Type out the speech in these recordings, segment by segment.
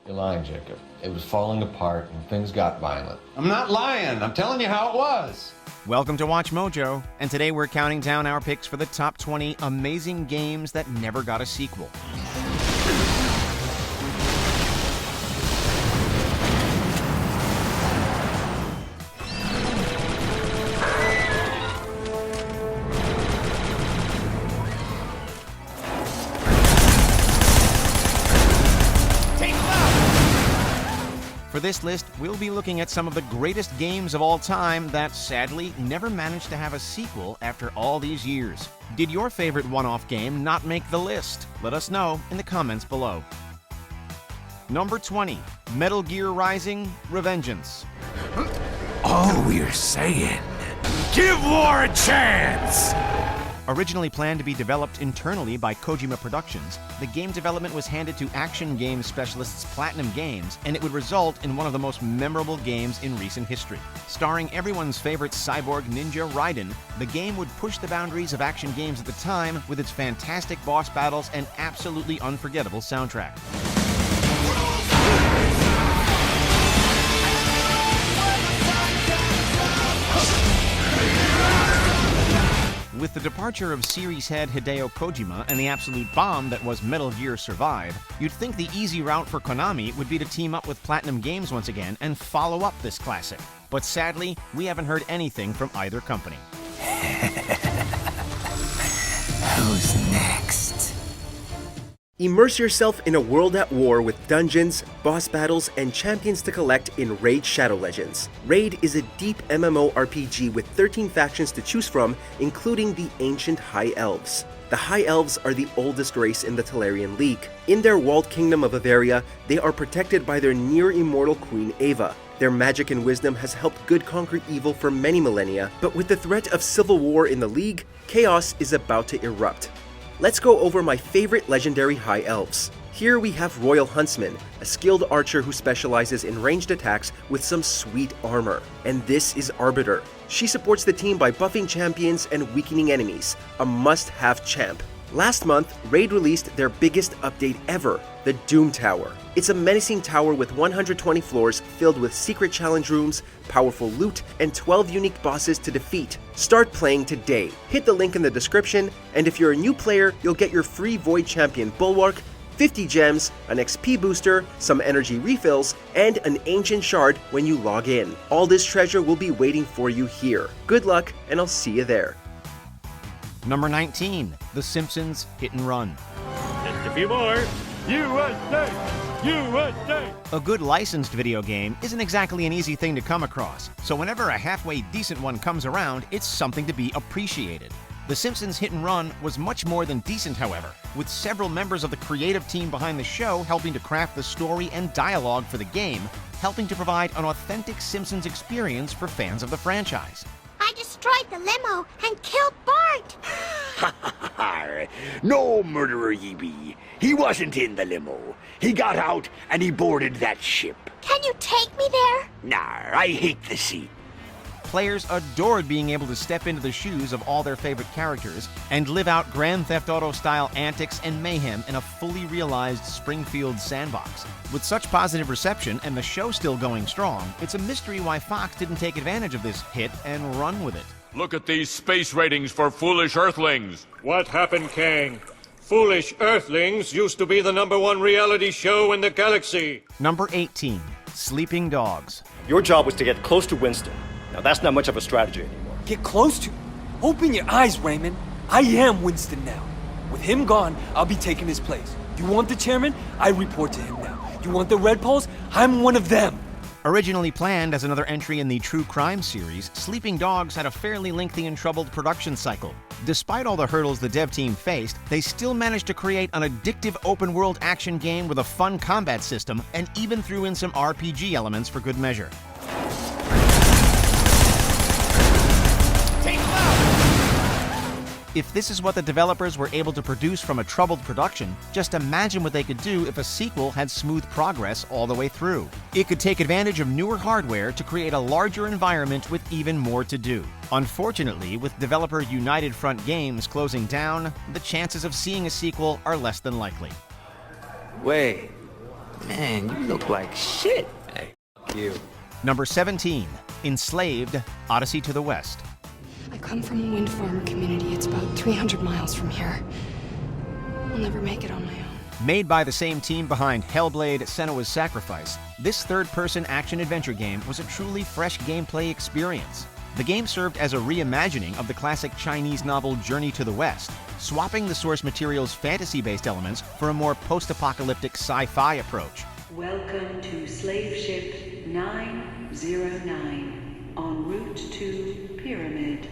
You're lying, Jacob. It was falling apart and things got violent. I'm not lying. I'm telling you how it was. Welcome to Watch Mojo, and today we're counting down our picks for the top 20 amazing games that never got a sequel. For this list, we'll be looking at some of the greatest games of all time that, sadly, never managed to have a sequel after all these years. Did your favorite one-off game not make the list? Let us know in the comments below. Number 20, Metal Gear Rising: Revengeance. Oh, we're saying, give war a chance! Originally planned to be developed internally by Kojima Productions, the game development was handed to action games specialists Platinum Games, and it would result in one of the most memorable games in recent history. Starring everyone's favorite cyborg ninja Raiden, the game would push the boundaries of action games at the time with its fantastic boss battles and absolutely unforgettable soundtrack. With the departure of series head Hideo Kojima and the absolute bomb that was Metal Gear Survive, you'd think the easy route for Konami would be to team up with Platinum Games once again and follow up this classic. But sadly, we haven't heard anything from either company. Who's next? Immerse yourself in a world at war with dungeons, boss battles, and champions to collect in Raid Shadow Legends. Raid is a deep MMORPG with 13 factions to choose from, including the ancient High Elves. The High Elves are the oldest race in the Telerian League. In their walled kingdom of Averia, they are protected by their near-immortal Queen Ava. Their magic and wisdom has helped good conquer evil for many millennia, but with the threat of civil war in the League, chaos is about to erupt. Let's go over my favorite legendary High Elves. Here we have Royal Huntsman, a skilled archer who specializes in ranged attacks with some sweet armor. And this is Arbiter. She supports the team by buffing champions and weakening enemies, a must-have champ. Last month, Raid released their biggest update ever, the Doom Tower. It's a menacing tower with 120 floors filled with secret challenge rooms, powerful loot, and 12 unique bosses to defeat. Start playing today. Hit the link in the description, and if you're a new player, you'll get your free Void Champion Bulwark, 50 gems, an XP booster, some energy refills, and an ancient shard when you log in. All this treasure will be waiting for you here. Good luck, and I'll see you there. Number 19, The Simpsons Hit and Run. Just a few more. USA! USA! A good licensed video game isn't exactly an easy thing to come across, so whenever a halfway decent one comes around, it's something to be appreciated. The Simpsons Hit and Run was much more than decent, however, with several members of the creative team behind the show helping to craft the story and dialogue for the game, helping to provide an authentic Simpsons experience for fans of the franchise. I destroyed the limo and killed Bart! No murderer ye be. He wasn't in the limo. He got out and he boarded that ship. Can you take me there? Nah, I hate the sea. Players adored being able to step into the shoes of all their favorite characters and live out Grand Theft Auto-style antics and mayhem in a fully realized Springfield sandbox. With such positive reception and the show still going strong, it's a mystery why Fox didn't take advantage of this hit and run with it. Look at these space ratings for Foolish Earthlings. What happened, Kang? Foolish Earthlings used to be the #1 reality show in the galaxy. Number 18, Sleeping Dogs. Your job was to get close to Winston. Now that's not much of a strategy anymore. Get close to? Open your eyes, Raymond. I am Winston now. With him gone, I'll be taking his place. You want the chairman? I report to him now. You want the Red Poles? I'm one of them. Originally planned as another entry in the True Crime series, Sleeping Dogs had a fairly lengthy and troubled production cycle. Despite all the hurdles the dev team faced, they still managed to create an addictive open-world action game with a fun combat system and even threw in some RPG elements for good measure. If this is what the developers were able to produce from a troubled production, just imagine what they could do if a sequel had smooth progress all the way through. It could take advantage of newer hardware to create a larger environment with even more to do. Unfortunately, with developer United Front Games closing down, the chances of seeing a sequel are less than likely. Wait, Man, you look like shit. Hey, fuck you. Number 17, Enslaved, Odyssey to the West. I come from a wind farmer community. It's about 300 miles from here. I'll never make it on my own. Made by the same team behind Hellblade: Senua's Sacrifice, this third-person action-adventure game was a truly fresh gameplay experience. The game served as a reimagining of the classic Chinese novel Journey to the West, swapping the source material's fantasy-based elements for a more post-apocalyptic sci-fi approach. Welcome to Slave Ship 909, en route to Pyramid.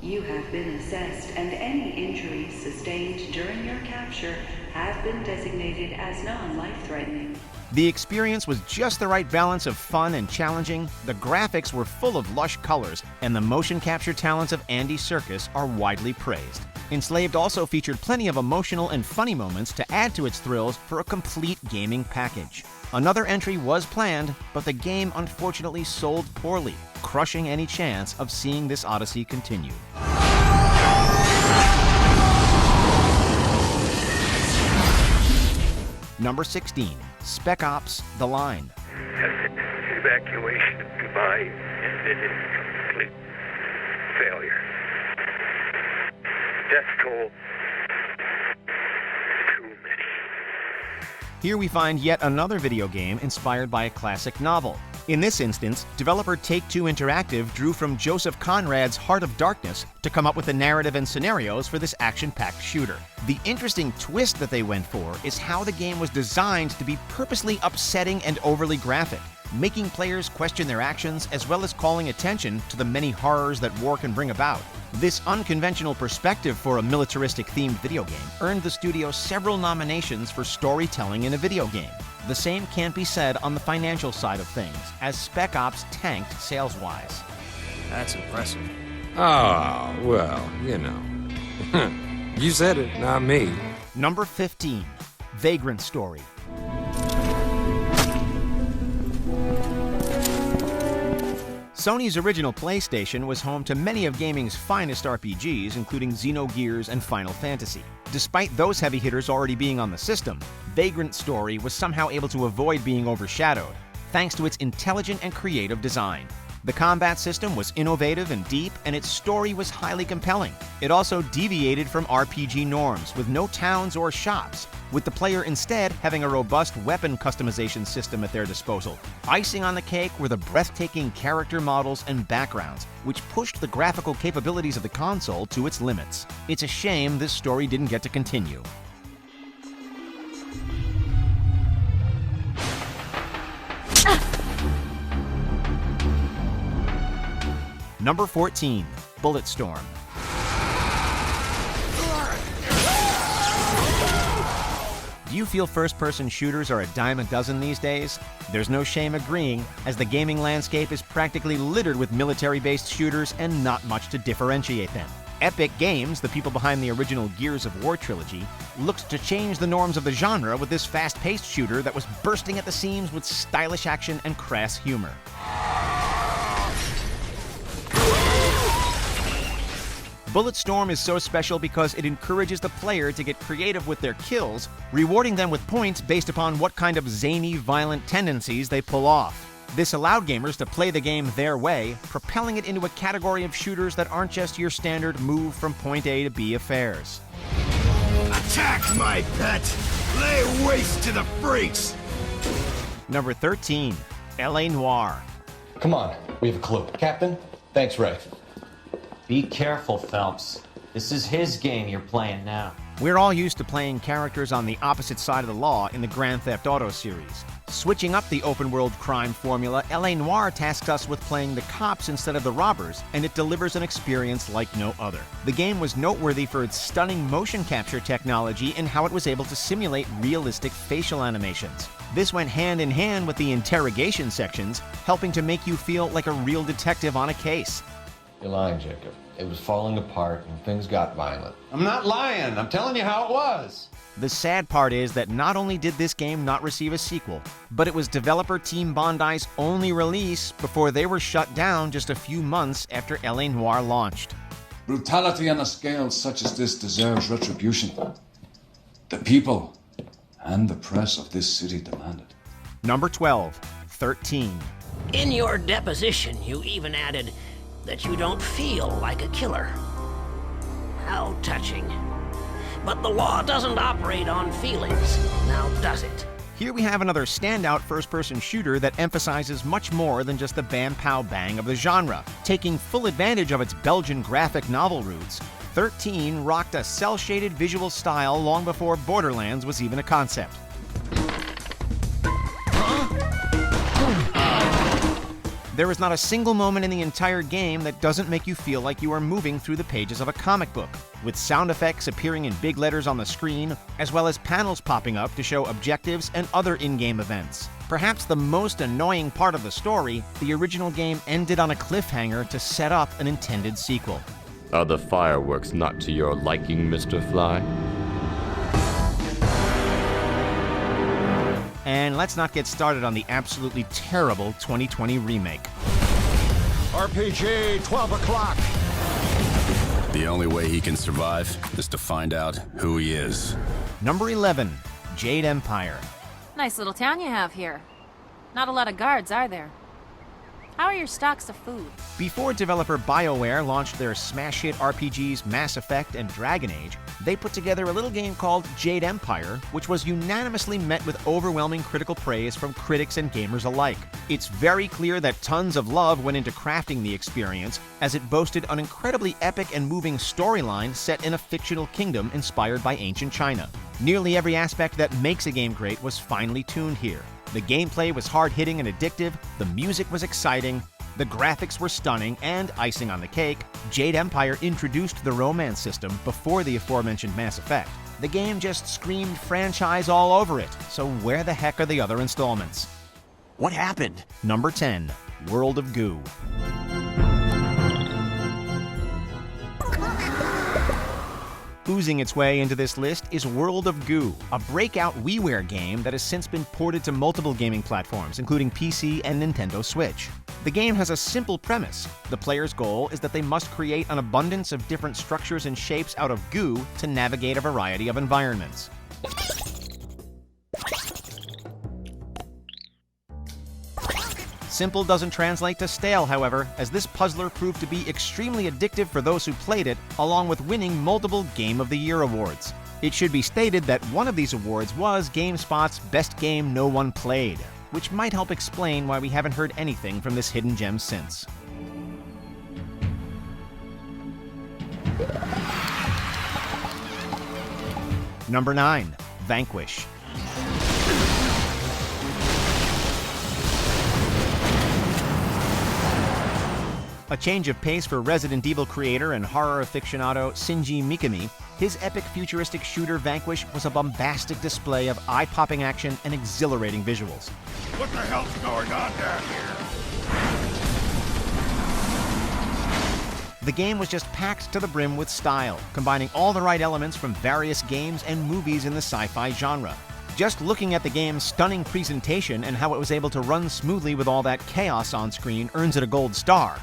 You have been assessed, and any injuries sustained during your capture have been designated as non-life-threatening. The experience was just the right balance of fun and challenging, the graphics were full of lush colors, and the motion capture talents of Andy Serkis are widely praised. Enslaved also featured plenty of emotional and funny moments to add to its thrills for a complete gaming package. Another entry was planned, but the game unfortunately sold poorly, crushing any chance of seeing this odyssey continue. Number 16, Spec Ops: The Line. Evacuation of Dubai ended in complete failure. Death toll, too many. Here we find yet another video game inspired by a classic novel. In this instance, developer Take-Two Interactive drew from Joseph Conrad's Heart of Darkness to come up with the narrative and scenarios for this action-packed shooter. The interesting twist that they went for is how the game was designed to be purposely upsetting and overly graphic, making players question their actions as well as calling attention to the many horrors that war can bring about. This unconventional perspective for a militaristic-themed video game earned the studio several nominations for storytelling in a video game. The same can't be said on the financial side of things, as Spec Ops tanked sales-wise. That's impressive. Oh, well, you know. You said it, not me. Number 15, Vagrant Story. Sony's original PlayStation was home to many of gaming's finest RPGs, including Xenogears and Final Fantasy. Despite those heavy hitters already being on the system, Vagrant Story was somehow able to avoid being overshadowed, thanks to its intelligent and creative design. The combat system was innovative and deep, and its story was highly compelling. It also deviated from RPG norms, with no towns or shops, with the player instead having a robust weapon customization system at their disposal. Icing on the cake were the breathtaking character models and backgrounds, which pushed the graphical capabilities of the console to its limits. It's a shame this story didn't get to continue. Number 14, Bulletstorm. Do you feel first-person shooters are a dime a dozen these days? There's no shame agreeing, as the gaming landscape is practically littered with military-based shooters and not much to differentiate them. Epic Games, the people behind the original Gears of War trilogy, looked to change the norms of the genre with this fast-paced shooter that was bursting at the seams with stylish action and crass humor. Bulletstorm is so special because it encourages the player to get creative with their kills, rewarding them with points based upon what kind of zany, violent tendencies they pull off. This allowed gamers to play the game their way, propelling it into a category of shooters that aren't just your standard move from point A to B affairs. Attack, my pet! Lay waste to the freaks! Number 13, L.A. Noire. Come on, we have a clue. Captain? Thanks, Ray. Be careful, Phelps. This is his game you're playing now. We're all used to playing characters on the opposite side of the law in the Grand Theft Auto series. Switching up the open-world crime formula, L.A. Noire tasks us with playing the cops instead of the robbers, and it delivers an experience like no other. The game was noteworthy for its stunning motion capture technology and how it was able to simulate realistic facial animations. This went hand in hand with the interrogation sections, helping to make you feel like a real detective on a case. You're lying, Jacob. It was falling apart and things got violent. I'm not lying. I'm telling you how it was. The sad part is that not only did this game not receive a sequel, but it was developer Team Bondi's only release before they were shut down just a few months after L.A. Noire launched. Brutality on a scale such as this deserves retribution. The people and the press of this city demand it. Number 12, 13. In your deposition, you even added that you don't feel like a killer. How touching. But the law doesn't operate on feelings, now does it? Here we have another standout first-person shooter that emphasizes much more than just the bam-pow-bang of the genre. Taking full advantage of its Belgian graphic novel roots, 13 rocked a cel-shaded visual style long before Borderlands was even a concept. There is not a single moment in the entire game that doesn't make you feel like you are moving through the pages of a comic book, with sound effects appearing in big letters on the screen, as well as panels popping up to show objectives and other in-game events. Perhaps the most annoying part of the story, the original game ended on a cliffhanger to set up an intended sequel. Are the fireworks not to your liking, Mr. Fly? And let's not get started on the absolutely terrible 2020 remake. RPG, 12 o'clock. The only way he can survive is to find out who he is. Number 11, Jade Empire. Nice little town you have here. Not a lot of guards, are there? How are your stocks of food? Before developer BioWare launched their smash hit RPGs Mass Effect and Dragon Age, they put together a little game called Jade Empire, which was unanimously met with overwhelming critical praise from critics and gamers alike. It's very clear that tons of love went into crafting the experience, as it boasted an incredibly epic and moving storyline set in a fictional kingdom inspired by ancient China. Nearly every aspect that makes a game great was finely tuned here. The gameplay was hard-hitting and addictive, the music was exciting, the graphics were stunning, and icing on the cake, Jade Empire introduced the romance system before the aforementioned Mass Effect. The game just screamed franchise all over it, so where the heck are the other installments? What happened? Number 10, World of Goo. Oozing its way into this list is World of Goo, a breakout WiiWare game that has since been ported to multiple gaming platforms, including PC and Nintendo Switch. The game has a simple premise. The player's goal is that they must create an abundance of different structures and shapes out of goo to navigate a variety of environments. Simple doesn't translate to stale, however, as this puzzler proved to be extremely addictive for those who played it, along with winning multiple Game of the Year awards. It should be stated that one of these awards was GameSpot's Best Game No One Played, which might help explain why we haven't heard anything from this hidden gem since. Number 9, Vanquish. A change of pace for Resident Evil creator and horror aficionado Shinji Mikami, his epic futuristic shooter Vanquish was a bombastic display of eye-popping action and exhilarating visuals. What the hell's going on down here? The game was just packed to the brim with style, combining all the right elements from various games and movies in the sci-fi genre. Just looking at the game's stunning presentation and how it was able to run smoothly with all that chaos on screen earns it a gold star.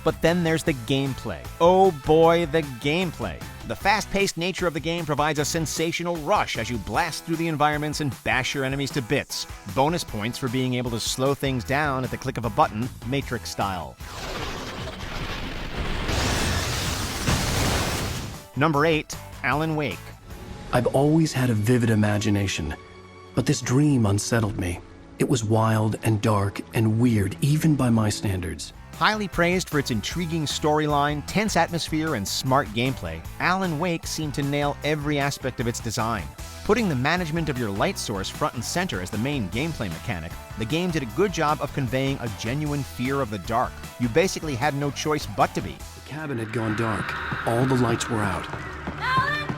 But then there's the gameplay. Oh boy, the gameplay. The fast-paced nature of the game provides a sensational rush as you blast through the environments and bash your enemies to bits. Bonus points for being able to slow things down at the click of a button, Matrix style. Number 8, Alan Wake. I've always had a vivid imagination, but this dream unsettled me. It was wild and dark and weird, even by my standards. Highly praised for its intriguing storyline, tense atmosphere, and smart gameplay, Alan Wake seemed to nail every aspect of its design. Putting the management of your light source front and center as the main gameplay mechanic, the game did a good job of conveying a genuine fear of the dark. You basically had no choice but to be. The cabin had gone dark. All the lights were out. Alan!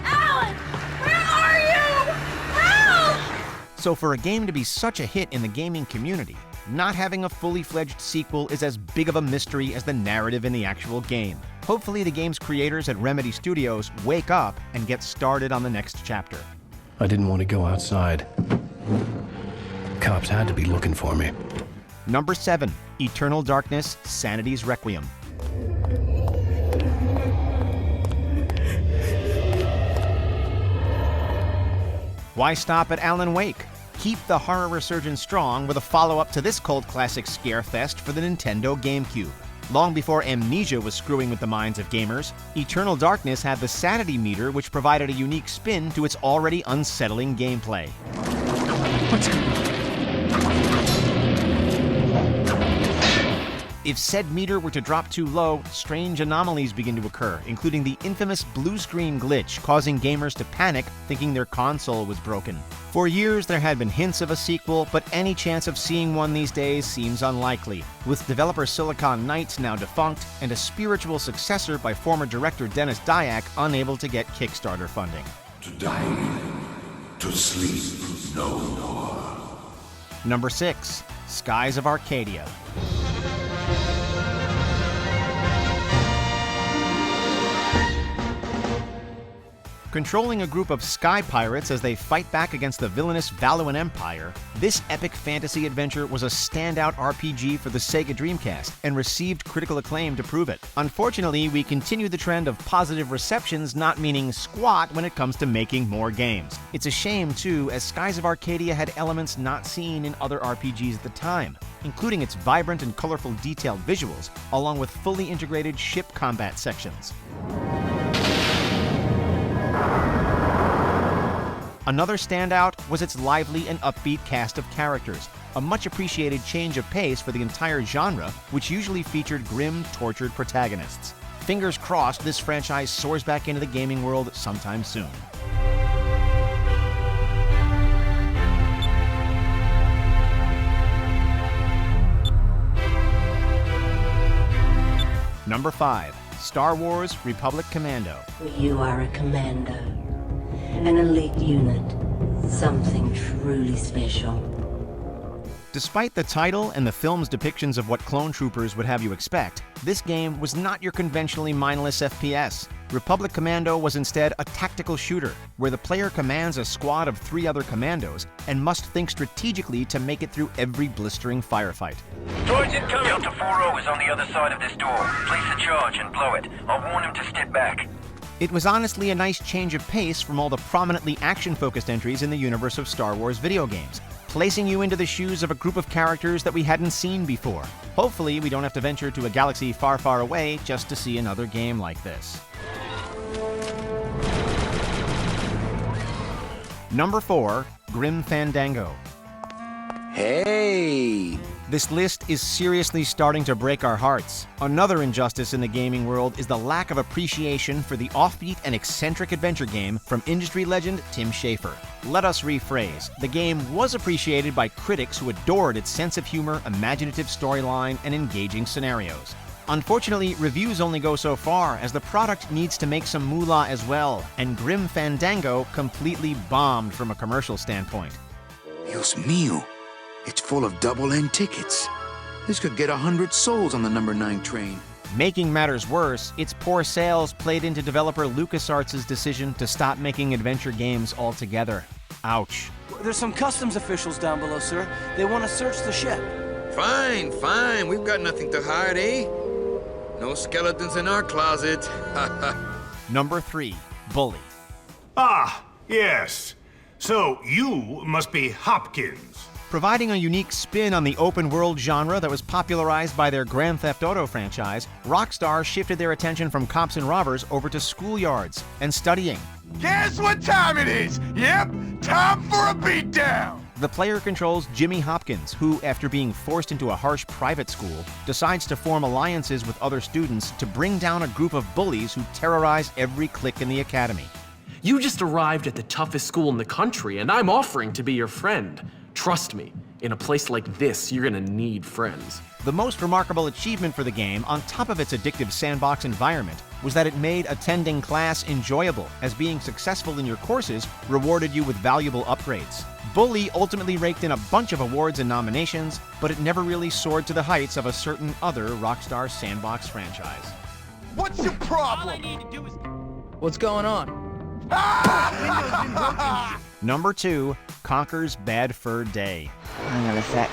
Alan! Where are you? Help! So for a game to be such a hit in the gaming community, not having a fully fledged sequel is as big of a mystery as the narrative in the actual game. Hopefully the game's creators at Remedy Studios wake up and get started on the next chapter. I didn't want to go outside. Cops had to be looking for me. Number 7, Eternal Darkness, Sanity's Requiem. Why stop at Alan Wake? Keep the horror resurgence strong with a follow-up to this cult classic Scarefest for the Nintendo GameCube. Long before Amnesia was screwing with the minds of gamers, Eternal Darkness had the sanity meter which provided a unique spin to its already unsettling gameplay. What's going on? If said meter were to drop too low, strange anomalies begin to occur, including the infamous blue screen glitch, causing gamers to panic, thinking their console was broken. For years, there had been hints of a sequel, but any chance of seeing one these days seems unlikely, with developer Silicon Knights now defunct and a spiritual successor by former director Dennis Dyack unable to get Kickstarter funding. To die, to sleep no more. Number 6. Skies of Arcadia. Controlling a group of sky pirates as they fight back against the villainous Valuan Empire, this epic fantasy adventure was a standout RPG for the Sega Dreamcast and received critical acclaim to prove it. Unfortunately, we continue the trend of positive receptions not meaning squat when it comes to making more games. It's a shame, too, as Skies of Arcadia had elements not seen in other RPGs at the time, including its vibrant and colorful detailed visuals, along with fully integrated ship combat sections. Another standout was its lively and upbeat cast of characters, a much appreciated change of pace for the entire genre, which usually featured grim, tortured protagonists. Fingers crossed this franchise soars back into the gaming world sometime soon. Number 5. Star Wars Republic Commando. You are a commando. An elite unit. Something truly special. Despite the title and the film's depictions of what clone troopers would have you expect, this game was not your conventionally mindless FPS. Republic Commando was instead a tactical shooter, where the player commands a squad of 3 other commandos and must think strategically to make it through every blistering firefight. Droids incoming! Delta 4-0 is on the other side of this door. Place a charge and blow it. I'll warn him to step back. It was honestly a nice change of pace from all the prominently action-focused entries in the universe of Star Wars video games, placing you into the shoes of a group of characters that we hadn't seen before. Hopefully, we don't have to venture to a galaxy far, far away just to see another game like this. Number 4, Grim Fandango. Hey! This list is seriously starting to break our hearts. Another injustice in the gaming world is the lack of appreciation for the offbeat and eccentric adventure game from industry legend Tim Schafer. Let us rephrase. The game was appreciated by critics who adored its sense of humor, imaginative storyline, and engaging scenarios. Unfortunately, reviews only go so far, as the product needs to make some moolah as well, and Grim Fandango completely bombed from a commercial standpoint. Dios mío. It's full of double-end tickets. This could get 100 souls on the number 9 train. Making matters worse, its poor sales played into developer LucasArts' decision to stop making adventure games altogether. Ouch. There's some customs officials down below, sir. They want to search the ship. Fine, fine. We've got nothing to hide, eh? No skeletons in our closet. Number 3, Bully. Ah, yes. So you must be Hopkins. Providing a unique spin on the open-world genre that was popularized by their Grand Theft Auto franchise, Rockstar shifted their attention from cops and robbers over to schoolyards and studying. Guess what time it is? Yep, time for a beatdown. The player controls Jimmy Hopkins, who, after being forced into a harsh private school, decides to form alliances with other students to bring down a group of bullies who terrorize every clique in the academy. You just arrived at the toughest school in the country, and I'm offering to be your friend. Trust me, in a place like this, you're gonna need friends. The most remarkable achievement for the game, on top of its addictive sandbox environment, was that it made attending class enjoyable, as being successful in your courses rewarded you with valuable upgrades. Bully ultimately raked in a bunch of awards and nominations, but it never really soared to the heights of a certain other Rockstar sandbox franchise. What's your problem? What's going on? Number 2, Conker's Bad Fur Day. Hang on a sec.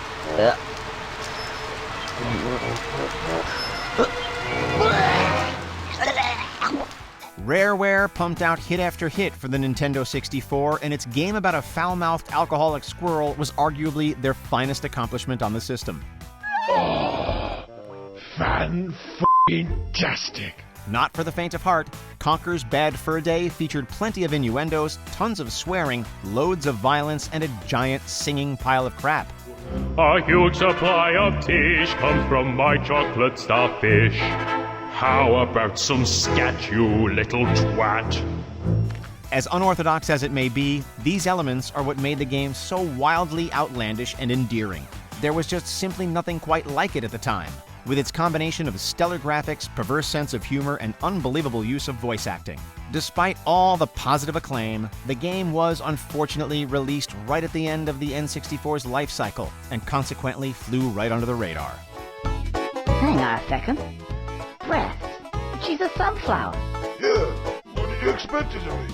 Rareware pumped out hit after hit for the Nintendo 64, and its game about a foul-mouthed alcoholic squirrel was arguably their finest accomplishment on the system. Oh, fan-f***ing-tastic. Not for the faint of heart, Conker's Bad Fur Day featured plenty of innuendos, tons of swearing, loads of violence, and a giant singing pile of crap. A huge supply of tish comes from my chocolate starfish. How about some scat, you little twat? As unorthodox as it may be, these elements are what made the game so wildly outlandish and endearing. There was just simply nothing quite like it at the time, with its combination of stellar graphics, perverse sense of humor, and unbelievable use of voice acting. Despite all the positive acclaim, the game was unfortunately released right at the end of the N64's life cycle, and consequently flew right under the radar. Hang on a second. Breath. She's a sunflower. Yeah, what did you expect it to be?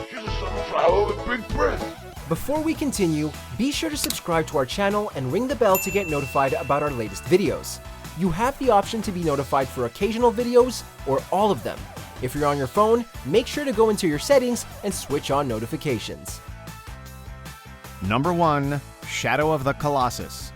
She's a sunflower with big breath. Before we continue, be sure to subscribe to our channel and ring the bell to get notified about our latest videos. You have the option to be notified for occasional videos or all of them. If you're on your phone, make sure to go into your settings and switch on notifications. Number 1. Shadow of the Colossus.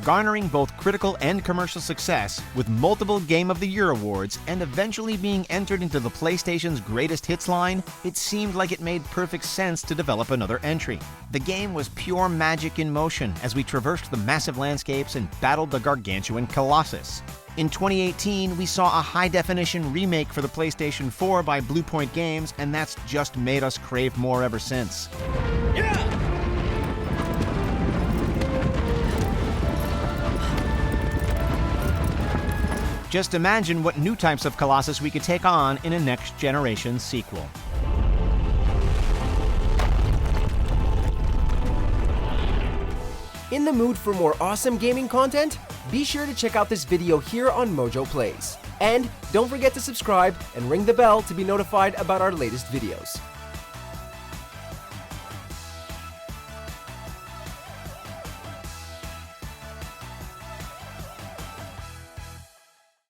Garnering both critical and commercial success, with multiple Game of the Year awards and eventually being entered into the PlayStation's Greatest Hits line, it seemed like it made perfect sense to develop another entry. The game was pure magic in motion as we traversed the massive landscapes and battled the gargantuan Colossus. In 2018, we saw a high-definition remake for the PlayStation 4 by Blue Point Games, and that's just made us crave more ever since. Just imagine what new types of Colossus we could take on in a next-generation sequel. In the mood for more awesome gaming content? Be sure to check out this video here on Mojo Plays. And don't forget to subscribe and ring the bell to be notified about our latest videos.